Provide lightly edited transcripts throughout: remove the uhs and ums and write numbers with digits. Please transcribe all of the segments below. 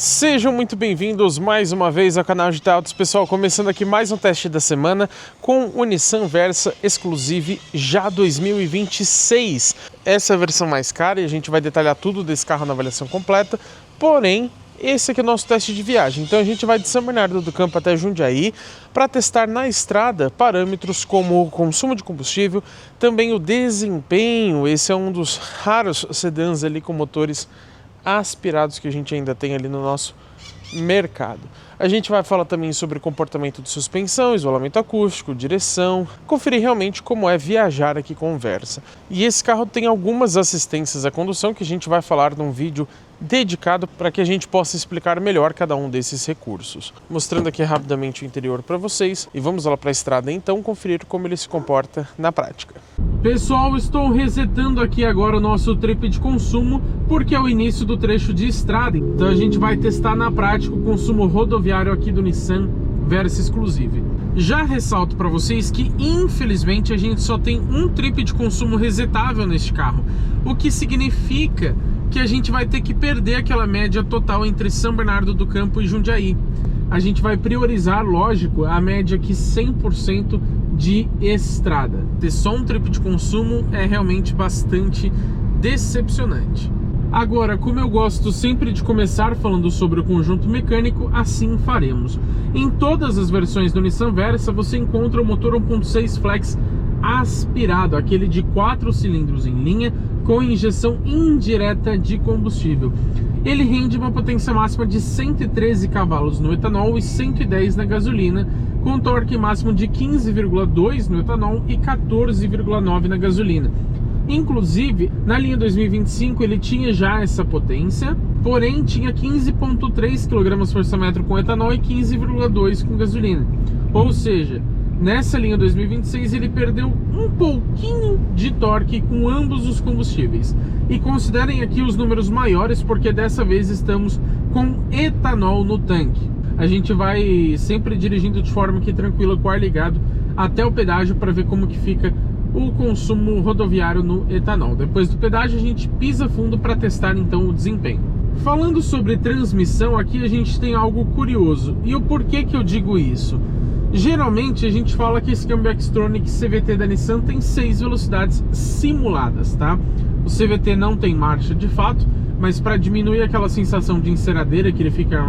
Sejam muito bem-vindos mais uma vez ao canal de Autos, pessoal, começando aqui mais um teste da semana com o Nissan Versa Exclusive já 2026. Essa é a versão mais cara e a gente vai detalhar tudo desse carro na avaliação completa, porém, esse aqui é o nosso teste de viagem. Então a gente vai de São Bernardo do Campo até Jundiaí para testar na estrada parâmetros como o consumo de combustível, também o desempenho. Esse é um dos raros sedãs ali com motores aspirados que a gente ainda tem ali no nosso mercado. A gente vai falar também sobre comportamento de suspensão, isolamento acústico, direção, conferir realmente como é viajar aqui com o Versa. E esse carro tem algumas assistências à condução que a gente vai falar num vídeo dedicado para que a gente possa explicar melhor cada um desses recursos. Mostrando aqui rapidamente o interior para vocês e vamos lá para a estrada então conferir como ele se comporta na prática. Pessoal, estou resetando aqui agora o nosso trip de consumo porque é o início do trecho de estrada. Então a gente vai testar na prática o consumo rodoviário aqui do Nissan Versa Exclusive. Já ressalto para vocês que infelizmente a gente só tem um trip de consumo resetável neste carro, o que significa que a gente vai ter que perder aquela média total entre São Bernardo do Campo e Jundiaí. A gente vai priorizar, lógico, a média aqui 100% de estrada. Ter só um trip de consumo é realmente bastante decepcionante. Agora, como eu gosto sempre de começar falando sobre o conjunto mecânico, assim faremos. Em todas as versões do Nissan Versa você encontra o motor 1.6 Flex aspirado, aquele de 4 cilindros em linha com injeção indireta de combustível. Ele rende uma potência máxima de 113 cavalos no etanol e 110 na gasolina, com torque máximo de 15,2 no etanol e 14,9 na gasolina. Inclusive, na linha 2025 ele tinha já essa potência, porém tinha 15,3 kgfm com etanol e 15,2 com gasolina. Ou seja, nessa linha 2026 ele perdeu um pouquinho de torque com ambos os combustíveis. E considerem aqui os números maiores porque dessa vez estamos com etanol no tanque. A gente vai sempre dirigindo de forma que tranquila com o ar ligado até o pedágio para ver como que fica o consumo rodoviário no etanol. Depois do pedágio a gente pisa fundo para testar então o desempenho. Falando sobre transmissão, aqui a gente tem algo curioso. E o porquê que eu digo isso? Geralmente a gente fala que esse câmbio Xtronic CVT da Nissan tem 6 velocidades simuladas, tá? O CVT não tem marcha de fato, mas para diminuir aquela sensação de enceradeira que ele fica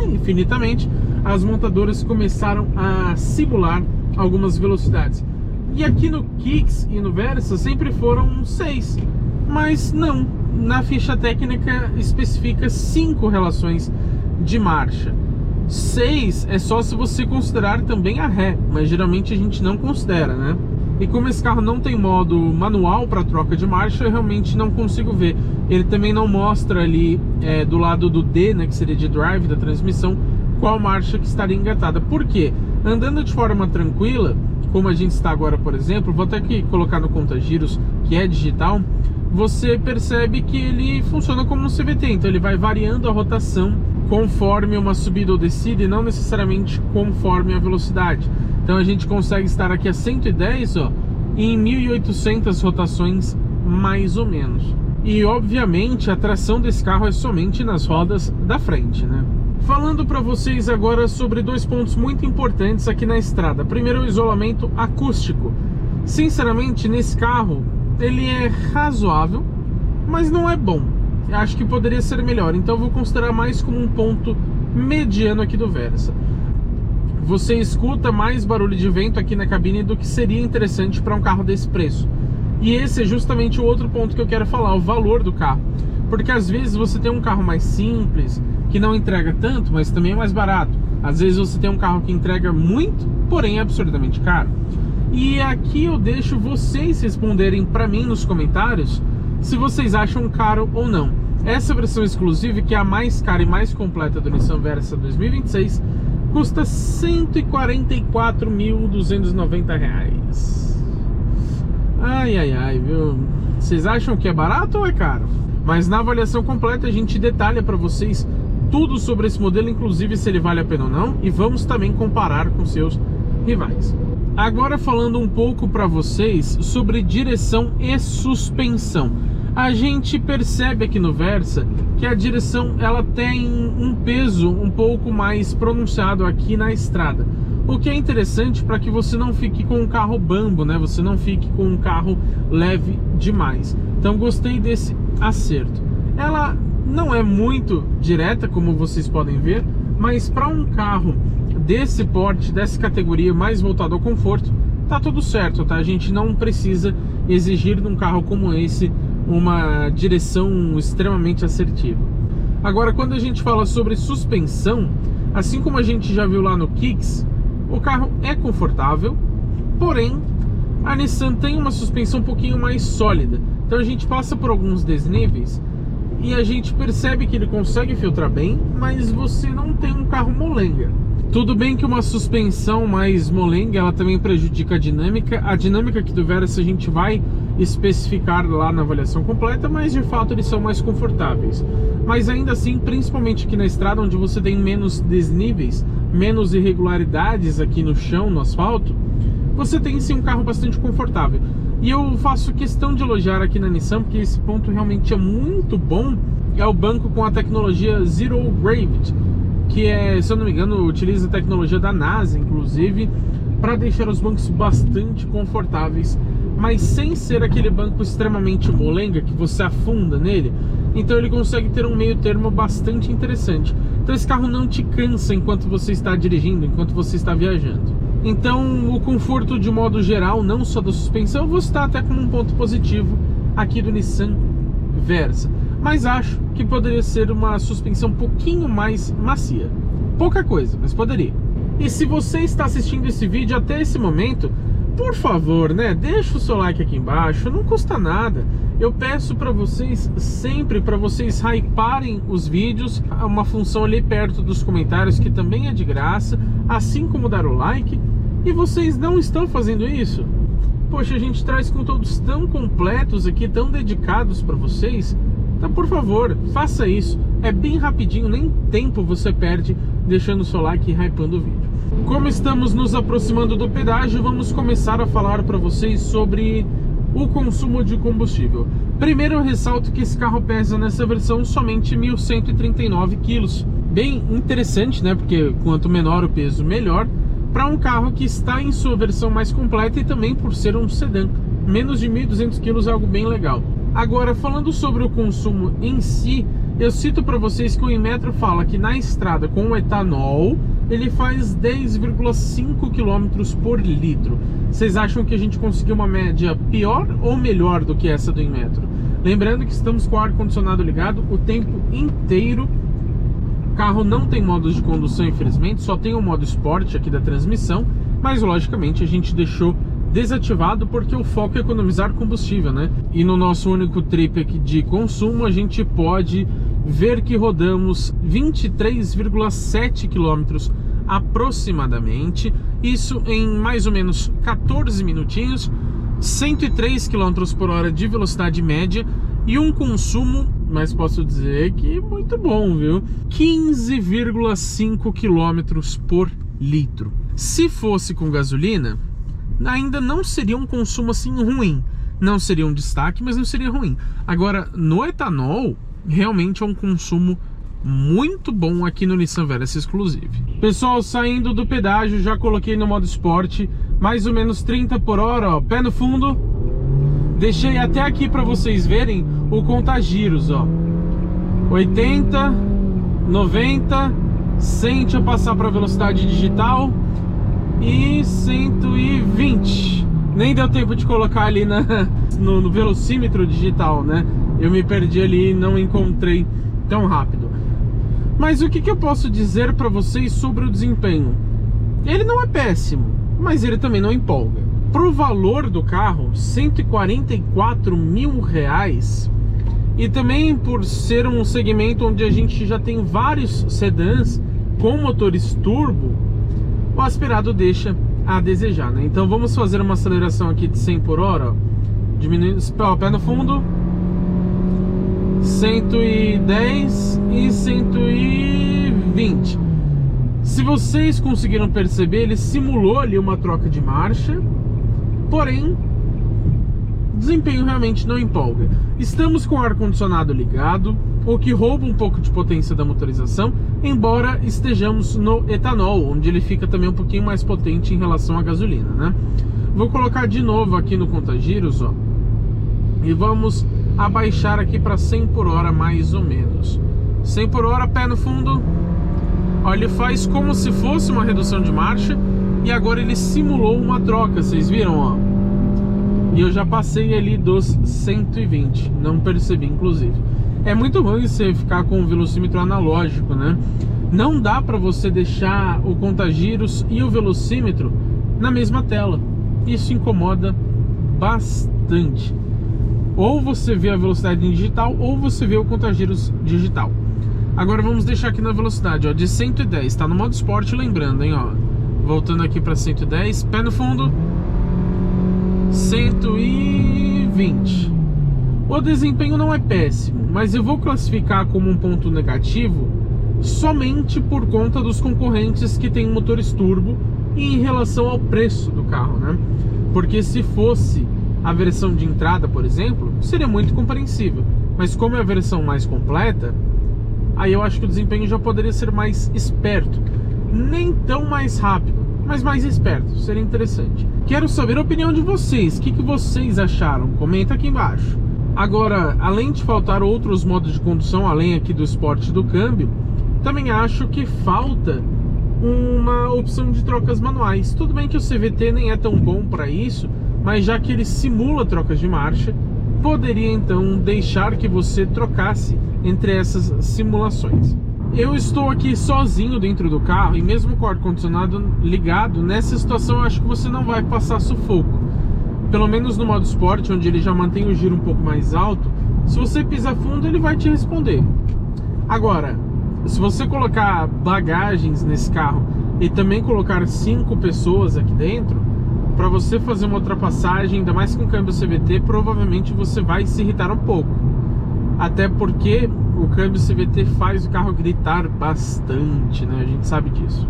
infinitamente, as montadoras começaram a simular algumas velocidades. E aqui no Kicks e no Versa sempre foram 6, mas não, na ficha técnica especifica 5 relações de marcha. 6 é só se você considerar também a ré, mas geralmente a gente não considera, né? E como esse carro não tem modo manual para troca de marcha, eu realmente não consigo ver. Ele também não mostra ali do lado do D, né, que seria de drive da transmissão, qual marcha que estaria engatada. Por quê? Andando de forma tranquila, como a gente está agora, por exemplo, vou até aqui colocar no conta-giros, que é digital, você percebe que ele funciona como um CVT, então ele vai variando a rotação conforme uma subida ou descida e não necessariamente conforme a velocidade. Então a gente consegue estar aqui a 110 em 1.800 rotações mais ou menos. E obviamente a tração desse carro é somente nas rodas da frente, né? Falando para vocês agora sobre dois pontos muito importantes aqui na estrada. Primeiro, o isolamento acústico. Sinceramente, nesse carro ele é razoável, mas não é bom. Eu acho que poderia ser melhor, então eu vou considerar mais como um ponto mediano aqui do Versa. Você escuta mais barulho de vento aqui na cabine do que seria interessante para um carro desse preço. E esse é justamente o outro ponto que eu quero falar, o valor do carro. Porque às vezes você tem um carro mais simples, que não entrega tanto, mas também é mais barato. Às vezes você tem um carro que entrega muito, porém é absurdamente caro. E aqui eu deixo vocês responderem para mim nos comentários se vocês acham caro ou não. Essa versão exclusiva, que é a mais cara e mais completa do Nissan Versa 2026, custa R$ 144.290. Ai, ai, ai, viu? Vocês acham que é barato ou é caro? Mas na avaliação completa a gente detalha para vocês tudo sobre esse modelo, inclusive se ele vale a pena ou não, e vamos também comparar com seus rivais. Agora falando um pouco para vocês sobre direção e suspensão. A gente percebe aqui no Versa que a direção ela tem um peso um pouco mais pronunciado aqui na estrada, o que é interessante para que você não fique com um carro bambo, né? Você não fique com um carro leve demais. Então gostei desse acerto. Ela não é muito direta, como vocês podem ver, mas para um carro desse porte, dessa categoria, mais voltado ao conforto, tá tudo certo, tá? A gente não precisa exigir de um carro como esse uma direção extremamente assertiva. Agora, quando a gente fala sobre suspensão, assim como a gente já viu lá no Kicks, o carro é confortável, porém a Nissan tem uma suspensão um pouquinho mais sólida. Então a gente passa por alguns desníveis e a gente percebe que ele consegue filtrar bem, mas você não tem um carro molenga. Tudo bem que uma suspensão mais molenga, ela também prejudica a dinâmica. A dinâmica aqui do Versa a gente vai especificar lá na avaliação completa, mas de fato eles são mais confortáveis. Mas ainda assim, principalmente aqui na estrada, onde você tem menos desníveis, menos irregularidades aqui no chão, no asfalto, você tem sim um carro bastante confortável. E eu faço questão de elogiar aqui na Nissan, porque esse ponto realmente é muito bom, é o banco com a tecnologia Zero Gravity, que é, se eu não me engano, utiliza a tecnologia da NASA, inclusive, para deixar os bancos bastante confortáveis, mas sem ser aquele banco extremamente molenga, que você afunda nele. Então ele consegue ter um meio termo bastante interessante. Então esse carro não te cansa enquanto você está dirigindo, enquanto você está viajando. Então o conforto de modo geral, não só da suspensão, eu vou citar até como um ponto positivo aqui do Nissan Versa. Mas acho que poderia ser uma suspensão um pouquinho mais macia. Pouca coisa, mas poderia. E se você está assistindo esse vídeo até esse momento, por favor, né, deixa o seu like aqui embaixo, não custa nada. Eu peço para vocês sempre, para vocês hyparem os vídeos, uma função ali perto dos comentários que também é de graça, assim como dar o like. E vocês não estão fazendo isso? Poxa, a gente traz conteúdos tão completos aqui, tão dedicados para vocês. Então, por favor, faça isso. É bem rapidinho, nem tempo você perde deixando o seu like e hypando o vídeo. Como estamos nos aproximando do pedágio, vamos começar a falar para vocês sobre o consumo de combustível. Primeiro eu ressalto que esse carro pesa nessa versão somente 1.139 kg. Bem interessante, né? Porque quanto menor o peso, melhor. Para um carro que está em sua versão mais completa e também por ser um sedã. Menos de 1.200 kg é algo bem legal. Agora, falando sobre o consumo em si, eu cito para vocês que o Inmetro fala que na estrada com o etanol ele faz 10,5 km por litro. Vocês acham que a gente conseguiu uma média pior ou melhor do que essa do Inmetro? Lembrando que estamos com o ar-condicionado ligado o tempo inteiro. O carro não tem modos de condução, infelizmente, só tem o modo esporte aqui da transmissão, mas logicamente a gente deixou desativado porque o foco é economizar combustível, né? E no nosso único trip aqui de consumo a gente pode ver que rodamos 23,7 km aproximadamente, isso em mais ou menos 14 minutinhos, 103 km por hora de velocidade média e um consumo, mas posso dizer que muito bom, viu? 15,5 km por litro. Se fosse com gasolina, ainda não seria um consumo assim ruim, não seria um destaque, mas não seria ruim. Agora, no etanol, realmente é um consumo muito bom aqui no Nissan Versa Exclusive. Pessoal, saindo do pedágio, já coloquei no modo esporte, mais ou menos 30 por hora, ó, pé no fundo. Deixei até aqui para vocês verem o contagiros, ó. 80, 90, 100 a passar para velocidade digital e 120. Nem deu tempo de colocar ali no velocímetro digital, né? Eu me perdi ali e não encontrei tão rápido. Mas o que eu posso dizer para vocês sobre o desempenho? Ele não é péssimo, mas ele também não empolga. Pro valor do carro, R$144 mil, e também por ser um segmento onde a gente já tem vários sedãs com motores turbo, o aspirado deixa a desejar, né? Então vamos fazer uma aceleração aqui de 100 por hora, ó. Diminuindo, ó, pé no fundo, 110 e 120. Se vocês conseguiram perceber, ele simulou ali uma troca de marcha, porém desempenho realmente não empolga. Estamos com o ar-condicionado ligado, o que rouba um pouco de potência da motorização, embora estejamos no etanol, onde ele fica também um pouquinho mais potente em relação à gasolina, né? Vou colocar de novo aqui no conta-giros, ó, e vamos abaixar aqui para 100 por hora mais ou menos. 100 por hora, pé no fundo. Ó, ele faz como se fosse uma redução de marcha e agora ele simulou uma troca, vocês viram, ó? E eu já passei ali dos 120, não percebi inclusive. É muito ruim você ficar com o velocímetro analógico, né? Não dá para você deixar o conta-giros e o velocímetro na mesma tela. Isso incomoda bastante. Ou você vê a velocidade em digital ou você vê o conta-giros digital. Agora vamos deixar aqui na velocidade, ó, de 110, tá no modo esporte, lembrando, hein, ó. Voltando aqui para 110, pé no fundo, 120. O desempenho não é péssimo, mas eu vou classificar como um ponto negativo somente por conta dos concorrentes que têm motores turbo e em relação ao preço do carro, né? Porque se fosse a versão de entrada, por exemplo, seria muito compreensível. Mas como é a versão mais completa, aí eu acho que o desempenho já poderia ser mais esperto. Nem tão mais rápido, mas mais esperto. Seria interessante. Quero saber a opinião de vocês. O que vocês acharam? Comenta aqui embaixo. Agora, além de faltar outros modos de condução, além aqui do esporte e do câmbio, também acho que falta uma opção de trocas manuais. Tudo bem que o CVT nem é tão bom para isso, mas já que ele simula trocas de marcha, poderia então deixar que você trocasse entre essas simulações. Eu estou aqui sozinho dentro do carro e mesmo com o ar-condicionado ligado, nessa situação eu acho que você não vai passar sufoco. Pelo menos no modo esporte, onde ele já mantém o giro um pouco mais alto, se você pisar fundo ele vai te responder. Agora, se você colocar bagagens nesse carro e também colocar 5 pessoas aqui dentro, para você fazer uma ultrapassagem, ainda mais com câmbio CVT, provavelmente você vai se irritar um pouco. Até porque o câmbio CVT faz o carro gritar bastante, né? A gente sabe disso.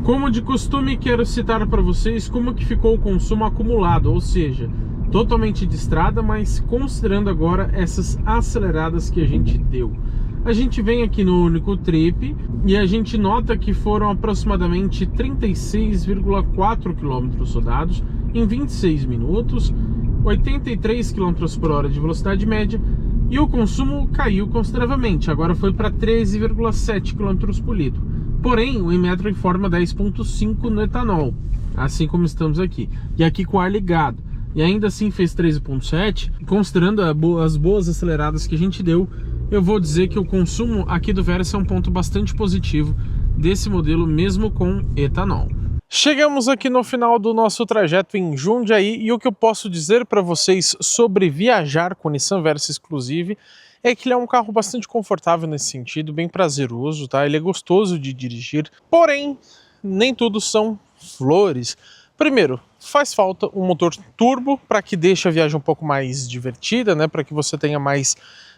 Como de costume, quero citar para vocês como que ficou o consumo acumulado, ou seja, totalmente de estrada, mas considerando agora essas aceleradas que a gente deu. A gente vem aqui no único trip e a gente nota que foram aproximadamente 36,4 km rodados em 26 minutos, 83 km por hora de velocidade média, e o consumo caiu consideravelmente, agora foi para 13,7 km por litro. Porém, o Inmetro informa 10,5 no etanol, assim como estamos aqui, e aqui com o ar ligado. E ainda assim fez 13,7, considerando as boas aceleradas que a gente deu, eu vou dizer que o consumo aqui do Versa é um ponto bastante positivo desse modelo, mesmo com etanol. Chegamos aqui no final do nosso trajeto em Jundiaí e o que eu posso dizer para vocês sobre viajar com o Nissan Versa Exclusive é que ele é um carro bastante confortável nesse sentido, bem prazeroso, tá? Ele é gostoso de dirigir, porém, nem tudo são flores. Primeiro, faz falta um motor turbo para que deixe a viagem um pouco mais divertida, né? Para que você tenha mais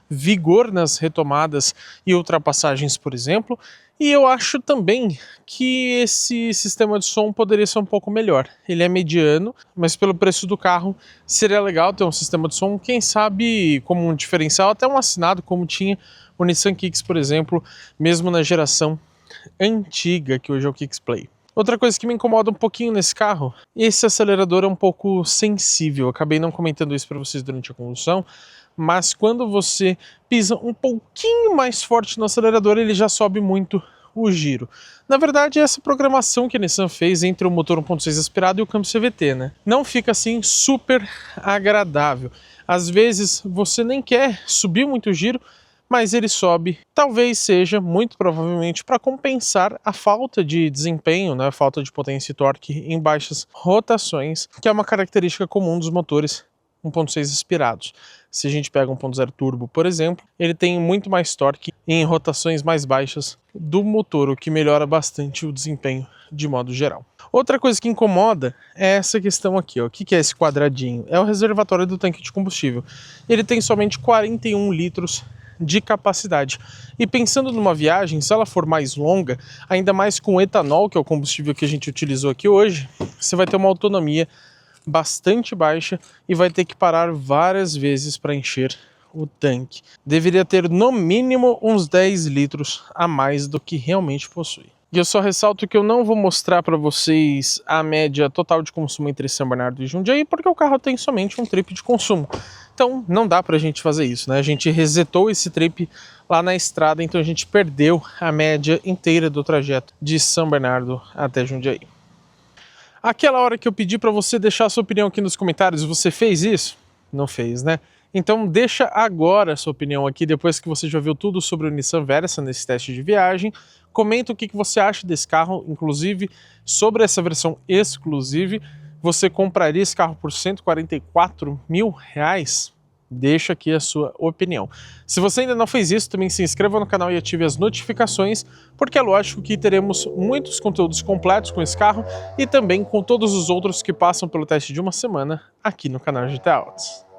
vigor nas retomadas e ultrapassagens, por exemplo. E eu acho também que esse sistema de som poderia ser um pouco melhor. Ele é mediano, mas pelo preço do carro seria legal ter um sistema de som, quem sabe como um diferencial, até um assinado como tinha o Nissan Kicks, por exemplo, mesmo na geração antiga, que hoje é o Kicks Play. Outra coisa que me incomoda um pouquinho nesse carro, esse acelerador é um pouco sensível. Eu acabei não comentando isso para vocês durante a condução, mas quando você pisa um pouquinho mais forte no acelerador, ele já sobe muito o giro. Na verdade, é essa programação que a Nissan fez entre o motor 1.6 aspirado e o câmbio CVT, né? Não fica assim super agradável. Às vezes você nem quer subir muito o giro, mas ele sobe, talvez seja, muito provavelmente, para compensar a falta de desempenho, né, a falta de potência e torque em baixas rotações, que é uma característica comum dos motores 1.6 aspirados. Se a gente pega 1.0 turbo, por exemplo, ele tem muito mais torque em rotações mais baixas do motor, o que melhora bastante o desempenho de modo geral. Outra coisa que incomoda é essa questão aqui, ó. O que é esse quadradinho? É o reservatório do tanque de combustível. Ele tem somente 41 litros de capacidade. E pensando numa viagem, se ela for mais longa, ainda mais com etanol, que é o combustível que a gente utilizou aqui hoje, você vai ter uma autonomia bastante baixa e vai ter que parar várias vezes para encher o tanque. Deveria ter no mínimo uns 10 litros a mais do que realmente possui. E eu só ressalto que eu não vou mostrar para vocês a média total de consumo entre São Bernardo e Jundiaí, porque o carro tem somente um trip de consumo. Então não dá pra gente fazer isso, né? A gente resetou esse trip lá na estrada, então a gente perdeu a média inteira do trajeto de São Bernardo até Jundiaí. Aquela hora que eu pedi para você deixar a sua opinião aqui nos comentários, você fez isso? Não fez, né? Então deixa agora a sua opinião aqui, depois que você já viu tudo sobre o Nissan Versa nesse teste de viagem. Comenta o que você acha desse carro, inclusive sobre essa versão exclusive. Você compraria esse carro por R$144 mil? Deixa aqui a sua opinião. Se você ainda não fez isso, também se inscreva no canal e ative as notificações, porque é lógico que teremos muitos conteúdos completos com esse carro e também com todos os outros que passam pelo teste de uma semana aqui no canal GTA Autos.